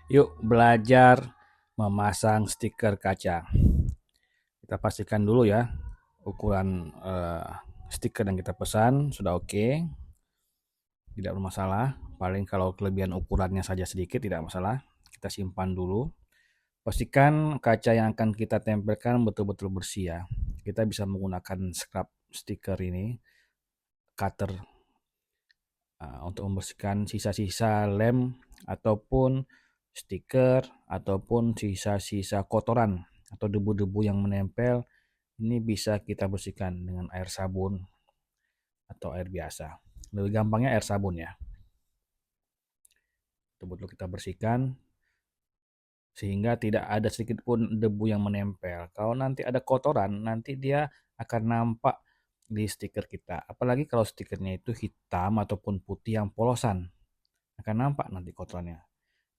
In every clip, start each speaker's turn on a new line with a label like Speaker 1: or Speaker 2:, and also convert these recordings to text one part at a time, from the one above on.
Speaker 1: Yuk belajar memasang stiker kaca. Kita pastikan dulu ya ukuran stiker yang kita pesan sudah oke, tidak bermasalah. Paling kalau kelebihan ukurannya saja sedikit tidak masalah. Kita simpan dulu. Pastikan kaca yang akan kita tempelkan betul-betul bersih ya. Kita bisa menggunakan scrub stiker ini, cutter untuk membersihkan sisa-sisa lem ataupun stiker ataupun sisa-sisa kotoran atau debu-debu yang menempel. Ini bisa kita bersihkan dengan air sabun atau air biasa. Lebih gampangnya air sabun ya. Betul-betul kita bersihkan sehingga tidak ada sedikit pun debu yang menempel. Kalau nanti ada kotoran, nanti dia akan nampak di stiker kita. Apalagi kalau stikernya itu hitam ataupun putih yang polosan, akan nampak nanti kotorannya.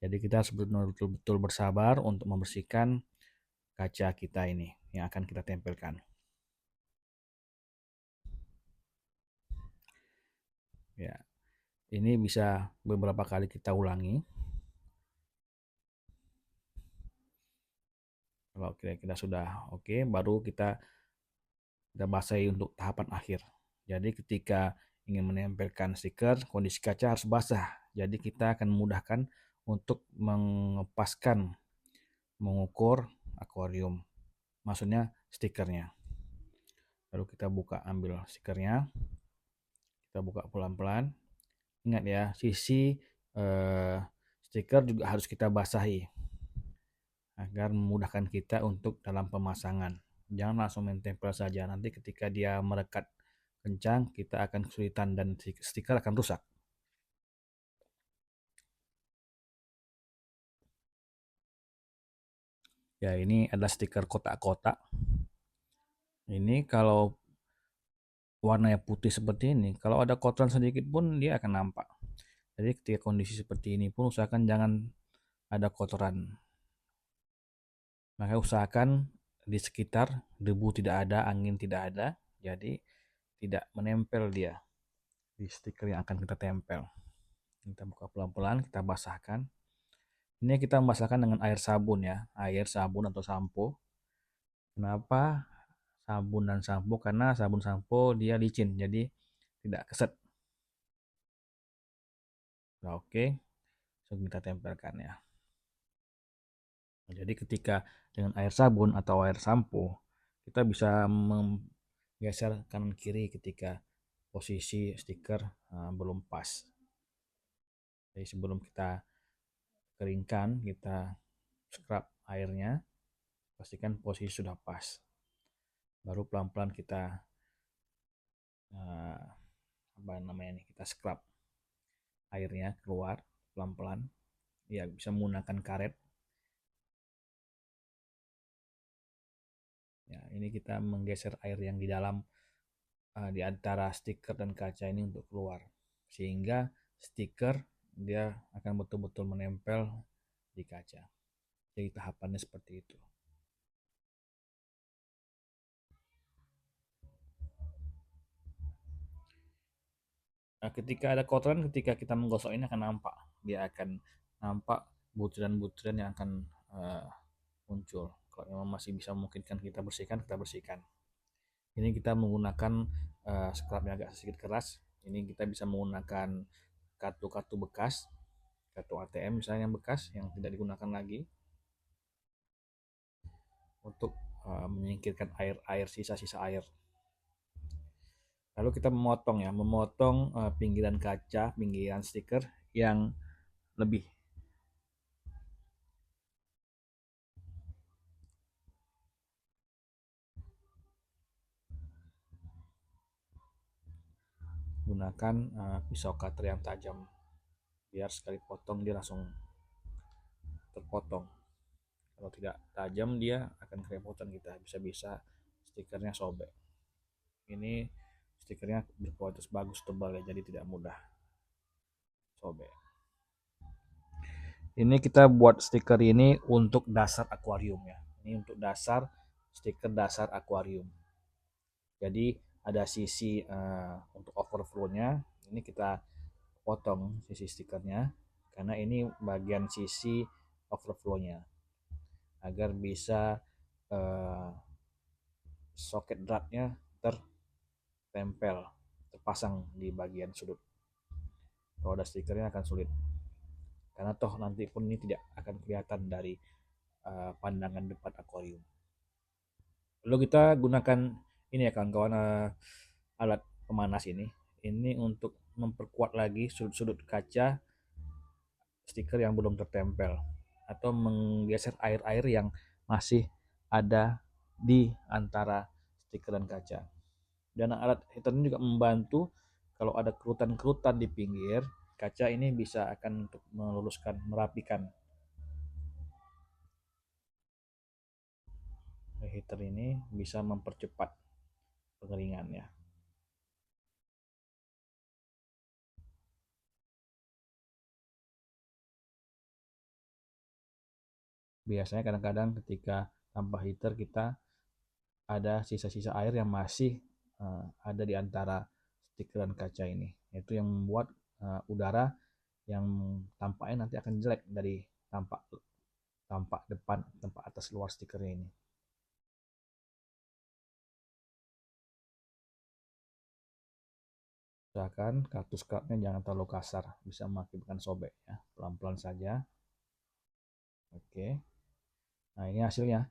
Speaker 1: Jadi kita harus betul-betul bersabar untuk membersihkan kaca kita ini yang akan kita tempelkan. Ya, ini bisa beberapa kali kita ulangi. Kalau kira-kira sudah oke, baru kita basahi untuk tahapan akhir. Jadi ketika ingin menempelkan stiker, kondisi kaca harus basah. Jadi kita akan memudahkan untuk mengepaskan, mengukur akuarium. Maksudnya stikernya. Lalu kita buka, ambil stikernya, kita buka pelan-pelan. Ingat ya, sisi stiker juga harus kita basahi agar memudahkan kita untuk dalam pemasangan. Jangan langsung mentempel saja, nanti ketika dia merekat kencang kita akan kesulitan dan stiker akan rusak. Ya, ini adalah stiker kotak-kotak. Ini kalau warnanya putih seperti ini, kalau ada kotoran sedikit pun dia akan nampak. Jadi ketika kondisi seperti ini pun usahakan jangan ada kotoran. Maka usahakan di sekitar debu tidak ada, angin tidak ada, jadi tidak menempel dia di stiker yang akan kita tempel. Kita buka pelan-pelan, kita basahkan. Ini kita membasahkan dengan air sabun ya, air sabun atau sampo. Kenapa sabun dan sampo? Karena sabun sampo dia licin, jadi tidak keset. Nah, oke, langsung kita tempelkan ya. Nah, jadi ketika dengan air sabun atau air sampo, kita bisa menggeser kanan kiri ketika posisi stiker belum pas. Jadi sebelum kita keringkan, kita scrub airnya, pastikan posisi sudah pas. Baru pelan-pelan kita apa namanya nih, kita scrub airnya keluar pelan-pelan. Ya, bisa menggunakan karet. Ya, ini kita menggeser air yang di dalam di antara stiker dan kaca ini untuk keluar, sehingga stiker dia akan betul-betul menempel di kaca. Jadi tahapannya seperti itu. Nah, ketika ada kotoran, ketika kita menggosok ini akan nampak, dia akan nampak butiran-butiran yang akan uh, muncul. Kalau memang masih bisa memungkinkan kita bersihkan, kita bersihkan. Ini kita menggunakan scrubnya agak sedikit keras. Ini kita bisa menggunakan kartu-kartu bekas, kartu ATM misalnya yang bekas yang tidak digunakan lagi untuk menyingkirkan air-air, sisa-sisa air. Lalu kita memotong ya, memotong pinggiran kaca, pinggiran stiker yang lebih. Gunakan pisau cutter yang tajam biar sekali potong dia langsung terpotong. Kalau tidak tajam dia akan kerepotan, kita bisa-bisa stikernya sobek. Ini stikernya berkualitas bagus, tebal ya, jadi tidak mudah sobek. Ini kita buat stiker ini untuk dasar akuarium ya. Ini untuk dasar stiker dasar akuarium. Jadi ada sisi untuk overflow-nya. Ini kita potong sisi stikernya karena ini bagian sisi overflow-nya agar bisa eh, soket dratnya tertempel, terpasang di bagian sudut. Kalau ada stikernya akan sulit, karena toh nanti pun ini tidak akan kelihatan dari pandangan depan akuarium. Lalu kita gunakan ini ya kawan-kawan, alat pemanas ini untuk memperkuat lagi sudut-sudut kaca stiker yang belum tertempel atau menggeser air-air yang masih ada di antara stiker dan kaca. Dan alat heater ini juga membantu kalau ada kerutan-kerutan di pinggir kaca ini bisa akan untuk meluluskan, merapikan. Heater ini bisa mempercepat pengeringannya. Biasanya kadang-kadang ketika tanpa heater kita ada sisa-sisa air yang masih ada di antara stiker dan kaca ini. Itu yang membuat udara yang tampaknya nanti akan jelek dari tampak tampak depan, tampak atas luar stikernya ini. Usahakan kartu scrubnya jangan terlalu kasar, bisa mengakibatkan sobek ya. Pelan-pelan saja. Oke. Nah, ini hasilnya.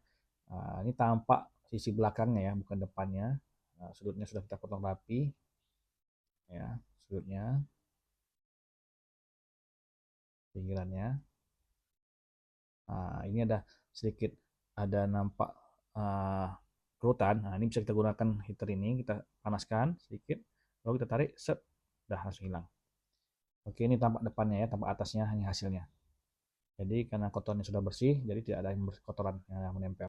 Speaker 1: Nah, ini tampak sisi belakangnya ya, bukan depannya. Nah, sudutnya sudah kita potong rapi ya, sudutnya, pinggirannya. Nah, ini ada sedikit ada nampak uh, kerutan. Nah, ini bisa kita gunakan heater ini, kita panaskan sedikit, lalu kita tarik, set, udah langsung hilang. Oke, ini tampak depannya ya, tampak atasnya, hanya hasilnya. Jadi karena kotornya sudah bersih, jadi tidak ada yang kotoran yang menempel.